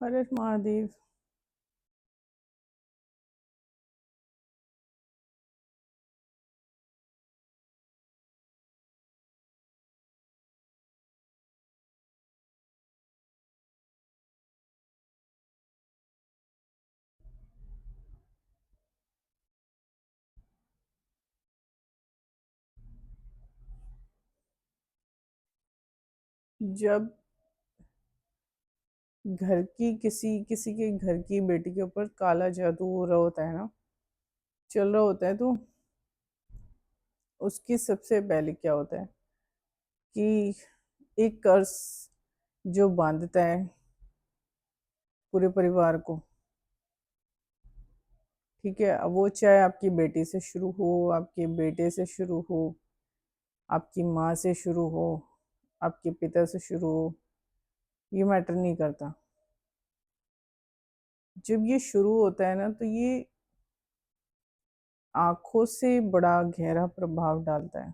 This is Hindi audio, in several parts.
हर हर महादेव। जब घर की किसी किसी के घर की बेटी के ऊपर काला जादू हो रहा होता है ना, चल रहा होता है, तो उसकी सबसे पहले क्या होता है कि एक कर्ज जो बांधता है पूरे परिवार को। ठीक है, अब वो चाहे आपकी बेटी से शुरू हो, आपके बेटे से शुरू हो, आपकी माँ से शुरू हो, आपके पिता से शुरू हो, ये मैटर नहीं करता। जब ये शुरू होता है ना, तो ये आंखों से बड़ा गहरा प्रभाव डालता है।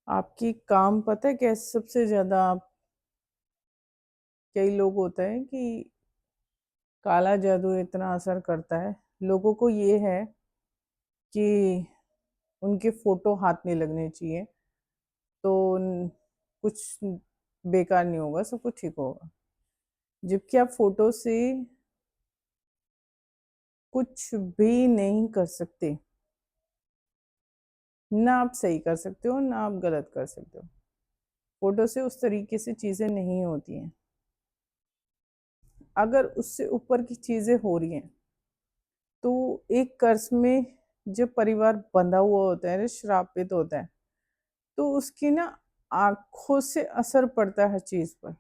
आपकी काम पता है कैसे सबसे ज्यादा आप, कई लोग होता है कि काला जादू इतना असर करता है, लोगों को ये है कि उनके फोटो हाथ नहीं लगने चाहिए, तो कुछ बेकार नहीं होगा, सब कुछ ठीक होगा। जबकि आप फोटो से कुछ भी नहीं कर सकते। ना आप सही कर सकते हो, ना आप गलत कर सकते हो। फोटो से उस तरीके से चीजें नहीं होती हैं। अगर उससे ऊपर की चीजें हो रही हैं, तो एक कर्ज में जब परिवार बंधा हुआ होता है, श्रापित होता है, तो उसकी ना आंखों से असर पड़ता है हर चीज पर।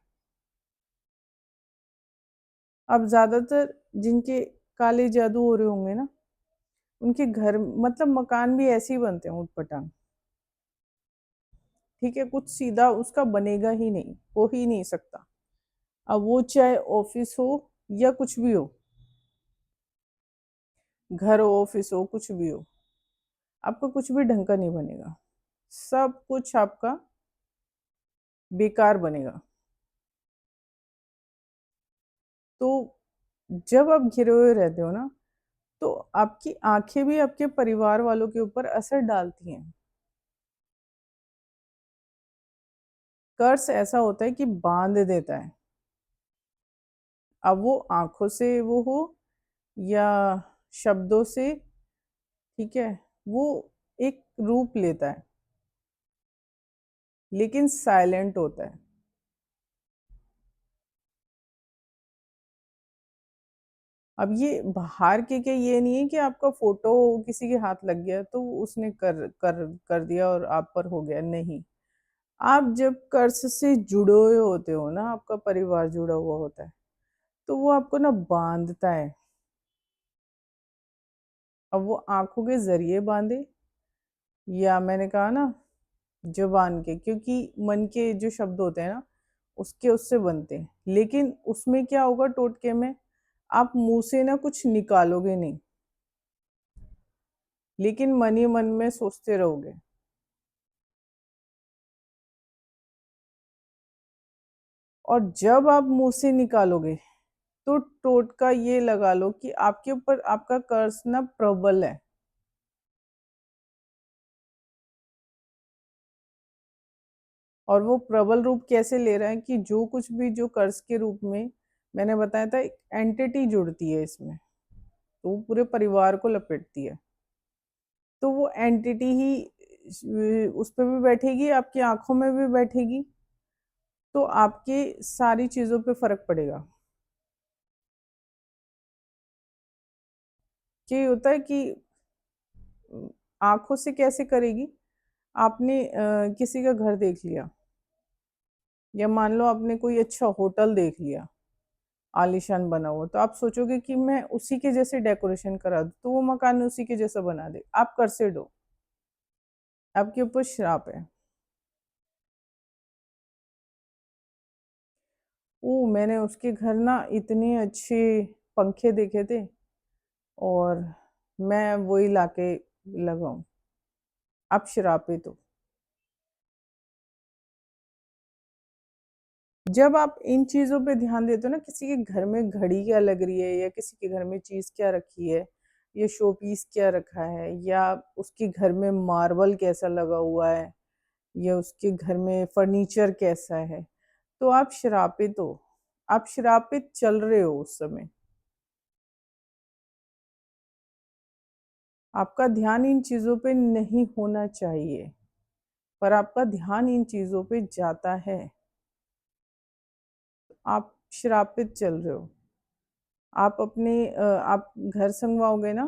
अब ज्यादातर जिनके काले जादू हो रहे होंगे ना, उनके घर मतलब मकान भी ऐसे ही बनते हैं उटपटांग। ठीक है, कुछ सीधा उसका बनेगा ही नहीं, हो ही नहीं सकता। अब वो चाहे ऑफिस हो या कुछ भी हो, घर हो, ऑफिस हो, कुछ भी हो, आपका कुछ भी ढंग का नहीं बनेगा। सब कुछ आपका बेकार बनेगा। तो जब आप घिरे हुए रहते हो ना, तो आपकी आंखें भी आपके परिवार वालों के ऊपर असर डालती हैं। कर्ज ऐसा होता है कि बांध देता है। अब वो आंखों से वो हो या शब्दों से, ठीक है, वो एक रूप लेता है, लेकिन साइलेंट होता है। अब ये बाहर के ये नहीं है कि आपका फोटो किसी के हाथ लग गया तो उसने कर कर कर दिया और आप पर हो गया, नहीं। आप जब कर्ज से जुड़े हुए होते हो ना, आपका परिवार जुड़ा हुआ होता है, तो वो आपको ना बांधता है। अब वो आंखों के जरिए बांधे, या मैंने कहा ना जुबान के, क्योंकि मन के जो शब्द होते हैं ना, उसके उससे बनते हैं। लेकिन उसमें क्या होगा टोटके में, आप मुंह से ना कुछ निकालोगे नहीं, लेकिन मन ही मन में सोचते रहोगे। और जब आप मुंह से निकालोगे, तो टोटका ये लगा लो कि आपके ऊपर आपका कर्ज ना प्रबल है। और वो प्रबल रूप कैसे ले रहा है कि जो कुछ भी जो कर्ज के रूप में मैंने बताया था, एक एंटिटी जुड़ती है इसमें, तो वो पूरे परिवार को लपेटती है। तो वो एंटिटी ही उस पर भी बैठेगी, आपकी आंखों में भी बैठेगी, तो आपके सारी चीजों पे फर्क पड़ेगा। ये होता है कि आंखों से कैसे करेगी। आपने किसी का घर देख लिया, या मान लो आपने कोई अच्छा होटल देख लिया, आलीशान बना हुआ, तो आप सोचोगे कि मैं उसी के जैसे डेकोरेशन करा दूं, तो वो मकान उसी के जैसा बना दे। आप कर से दो, आपके ऊपर श्राप है। ओ, मैंने उसके घर ना इतने अच्छे पंखे देखे थे, और मैं वही लाके लगाऊं। आप श्रापित हो। जब आप इन चीज़ों पे ध्यान देते हो ना, किसी के घर में घड़ी क्या लग रही है या किसी के घर में चीज़ क्या रखी है, या शो पीस क्या रखा है, या उसके घर में मार्बल कैसा लगा हुआ है, या उसके घर में फर्नीचर कैसा है, तो आप श्रापित हो। आप श्रापित चल रहे हो उस समय। आपका ध्यान इन चीज़ों पे नहीं होना चाहिए, पर आपका ध्यान इन चीज़ों पे जाता है। आप श्रापित चल रहे हो। आप अपने आप घर संगवाओगे ना,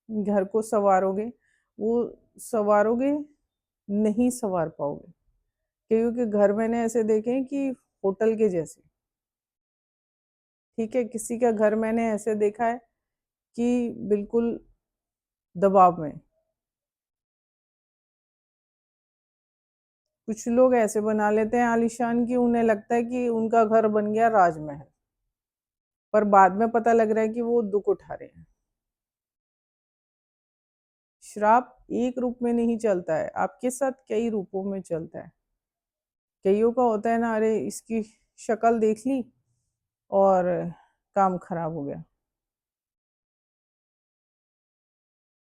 घर को सँवारोगे, वो सँवारोगे, नहीं सँवार पाओगे। क्योंकि घर मैंने ऐसे देखे हैं कि होटल के जैसे, ठीक है? किसी का घर मैंने ऐसे देखा है कि बिल्कुल दबाव में। कुछ लोग ऐसे बना लेते हैं आलीशान कि उन्हें लगता है कि उनका घर बन गया राजमहल, पर बाद में पता लग रहा है कि वो दुःख उठा रहे हैं। श्राप एक रूप में नहीं चलता है, आपके साथ कई रूपों में चलता है। कईयों का होता है ना, अरे इसकी शक्ल देख ली और काम खराब हो गया।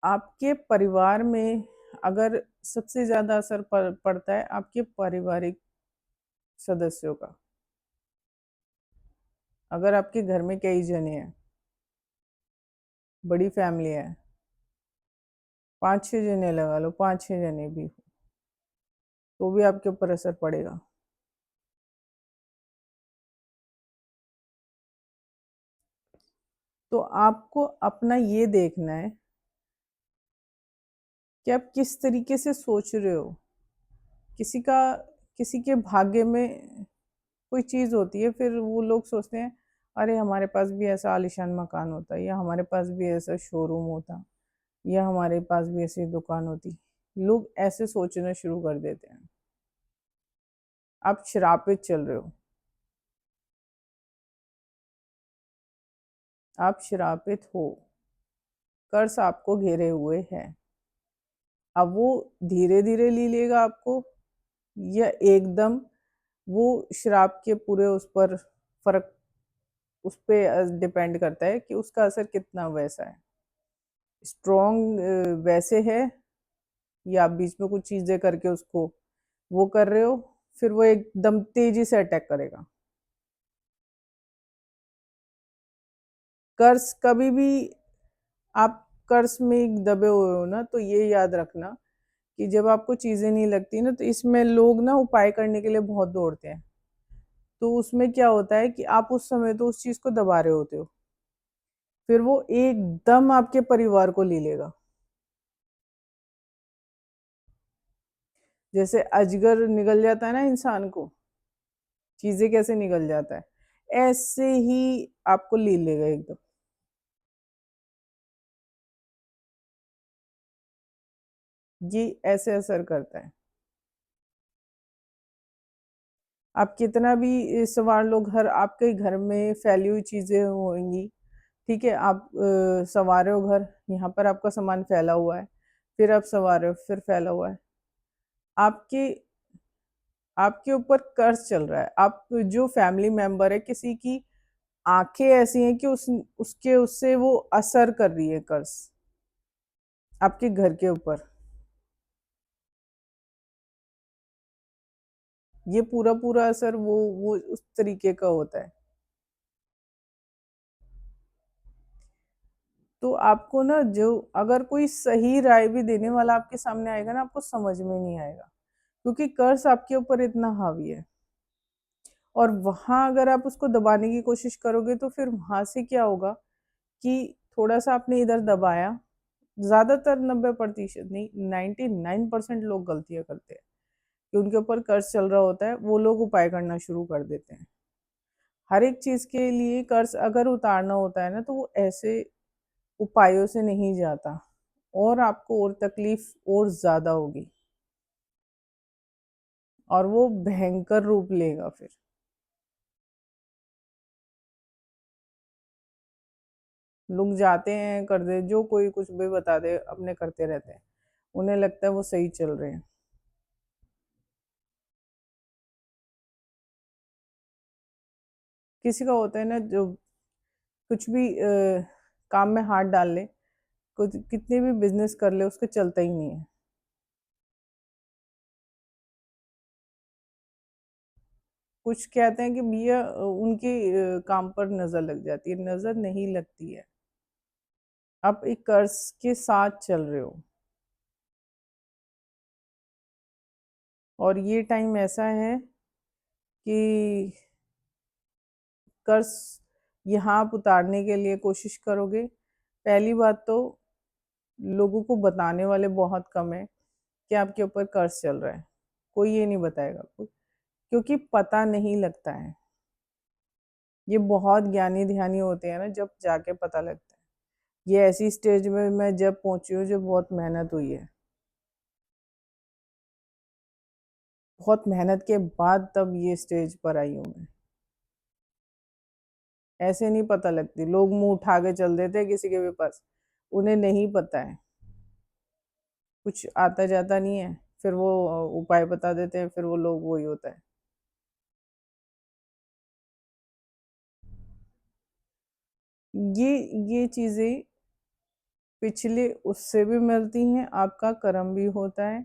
आपके परिवार में अगर सबसे ज़्यादा असर पड़ता है आपके पारिवारिक सदस्यों का। अगर आपके घर में कई जने हैं, बड़ी फैमिली है, 5-6 जने लगा लो, 5-6 जने भी, तो भी आपके ऊपर असर पड़ेगा। तो आपको अपना ये देखना है कि आप किस तरीके से सोच रहे हो। किसी का किसी के भाग्य में कोई चीज़ होती है, फिर वो लोग सोचते हैं, अरे हमारे पास भी ऐसा आलीशान मकान होता, या हमारे पास भी ऐसा शोरूम होता, या हमारे पास भी ऐसी दुकान होती। लोग ऐसे सोचना शुरू कर देते हैं। आप श्रापित चल रहे हो। आप श्रापित हो। कर्ज आपको घेरे हुए है। अब वो धीरे धीरे ले लेगा आपको, या एकदम वो श्राप के पूरे उस पर फर्क, उस पे डिपेंड करता है कि उसका असर कितना वैसा है, स्ट्रॉन्ग वैसे है, या आप बीच में कुछ चीजें करके उसको वो कर रहे हो, फिर वो एकदम तेजी से अटैक करेगा। कर्ज कभी भी, आप कर्ज में दबे हुए हो ना, तो ये याद रखना कि जब आपको चीजें नहीं लगती ना, तो इसमें लोग ना उपाय करने के लिए बहुत दौड़ते हैं। तो उसमें क्या होता है कि आप उस समय तो उस चीज को दबा रहे होते हो, फिर वो एकदम आपके परिवार को ले लेगा। जैसे अजगर निगल जाता है ना इंसान को, चीजें कैसे निगल जाता है, ऐसे ही आपको ले लेगा एकदम। ये ऐसे असर करता है। आप कितना भी संवार लो घर, आपके घर में फैली हुई चीजें होंगी, ठीक है? आप संवार रहे हो घर, यहाँ पर आपका सामान फैला हुआ है, फिर आप संवार रहे हो, फिर फैला हुआ है। आपके आपके ऊपर कर्ज चल रहा है। आप जो फैमिली मेंबर है, किसी की आंखें ऐसी हैं कि उसके उससे वो असर कर रही है कर्ज आपके घर के ऊपर। ये पूरा पूरा असर वो उस तरीके का होता है। तो आपको ना, जो अगर कोई सही राय भी देने वाला आपके सामने आएगा ना, आपको समझ में नहीं आएगा, क्योंकि कर्ज आपके ऊपर इतना हावी है। और वहां अगर आप उसको दबाने की कोशिश करोगे, तो फिर वहां से क्या होगा कि थोड़ा सा आपने इधर दबाया, ज्यादातर 90% नहीं, 99% लोग गलतियां करते हैं कि उनके ऊपर कर्ज चल रहा होता है, वो लोग उपाय करना शुरू कर देते हैं। हर एक चीज के लिए कर्ज अगर उतारना होता है ना, तो वो ऐसे उपायों से नहीं जाता, और आपको और तकलीफ और ज्यादा होगी, और वो भयंकर रूप लेगा फिर। लोग जाते हैं, कर दे, जो कोई कुछ भी बता दे, अपने करते रहते हैं, उन्हें लगता है वो सही चल रहे हैं। किसी का होता है ना जो कुछ भी काम में हाथ डाल ले, कुछ कितने भी बिजनेस कर ले, उसका चलता ही नहीं है। कुछ कहते हैं कि भैया उनके काम पर नजर लग जाती है, नजर नहीं लगती है। आप एक कर्ज के साथ चल रहे हो, और ये टाइम ऐसा है कि कर्ज यहाँ आप उतारने के लिए कोशिश करोगे। पहली बात तो लोगों को बताने वाले बहुत कम है कि आपके ऊपर कर्ज चल रहा है। कोई ये नहीं बताएगा, कोई, क्योंकि पता नहीं लगता है। ये बहुत ज्ञानी ध्यानी होते हैं ना, जब जाके पता लगता है। ये ऐसी स्टेज में मैं जब पहुंची हूँ, जो बहुत मेहनत हुई है, बहुत मेहनत के बाद तब ये स्टेज पर आई हूँ मैं। ऐसे नहीं पता लगती, लोग मुंह उठा के चल देते हैं किसी के भी पास, उन्हें नहीं पता है, कुछ आता जाता नहीं है, फिर वो उपाय बता देते हैं, फिर वो लोग वही होता है। ये ये चीजें पिछले उससे भी मिलती हैं, आपका कर्म भी होता है,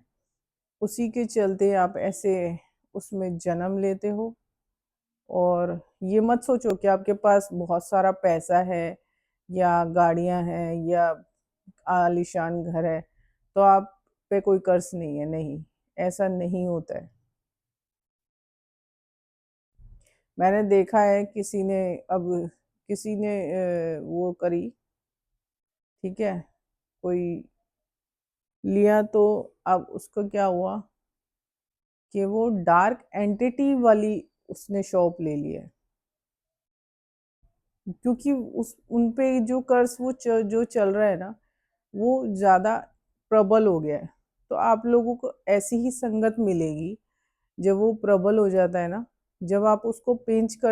उसी के चलते आप ऐसे उसमें जन्म लेते हो। और ये मत सोचो कि आपके पास बहुत सारा पैसा है, या गाड़ियां हैं, या आलीशान घर है, तो आप पे कोई कर्ज नहीं है। नहीं, ऐसा नहीं होता है। मैंने देखा है, अब किसी ने वो करी, ठीक है, कोई लिया, तो अब उसको क्या हुआ कि वो डार्क एंटिटी वाली उसने शॉप ले ली है, क्योंकि उस उन पे जो कर्ज जो चल रहा है ना, वो ज्यादा प्रबल हो गया है। तो आप लोगों को ऐसी ही संगत मिलेगी, जब वो प्रबल हो जाता है ना, जब आप उसको पेंच कर